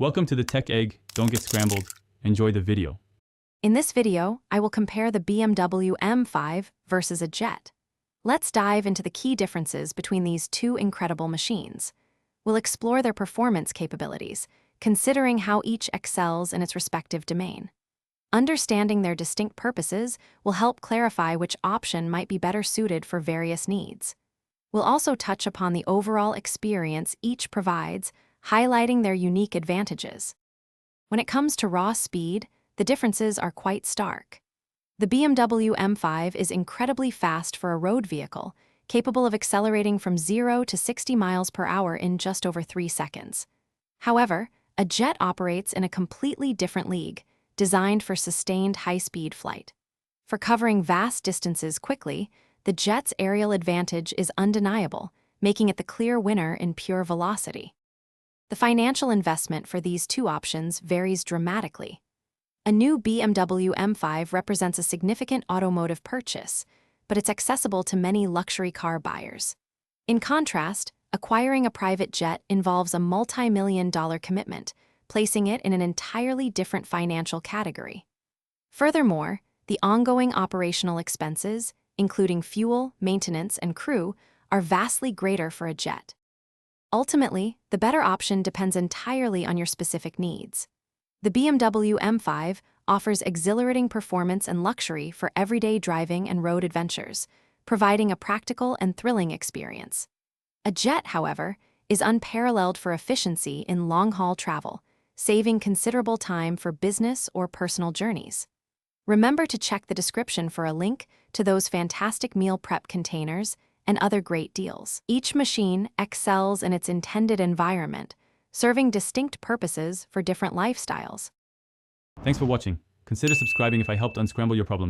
Welcome to the Tech Egg. Don't get scrambled. Enjoy the video. In this video, I will compare the BMW M5 versus a Jet. Let's dive into the key differences between these two incredible machines. We'll explore their performance capabilities, considering how each excels in its respective domain. Understanding their distinct purposes will help clarify which option might be better suited for various needs. We'll also touch upon the overall experience each provides, highlighting their unique advantages. When it comes to raw speed, the differences are quite stark. The BMW M5 is incredibly fast for a road vehicle, capable of accelerating from 0 to 60 miles per hour in just over 3 seconds. However, a Jet operates in a completely different league, designed for sustained high-speed flight. For covering vast distances quickly, the Jet's aerial advantage is undeniable, making it the clear winner in pure velocity. The financial investment for these two options varies dramatically. A new BMW M5 represents a significant automotive purchase, but it's accessible to many luxury car buyers. In contrast, acquiring a private jet involves a multi-million-dollar commitment, placing it in an entirely different financial category. Furthermore, the ongoing operational expenses, including fuel, maintenance, and crew, are vastly greater for a jet. Ultimately, the better option depends entirely on your specific needs. The BMW M5 offers exhilarating performance and luxury for everyday driving and road adventures, providing a practical and thrilling experience. A jet, however, is unparalleled for efficiency in long-haul travel, saving considerable time for business or personal journeys. Remember to check the description for a link to those fantastic meal prep containers and other great deals. Each machine excels in its intended environment, serving distinct purposes for different lifestyles. Thanks for watching. Consider subscribing if I helped unscramble your problems.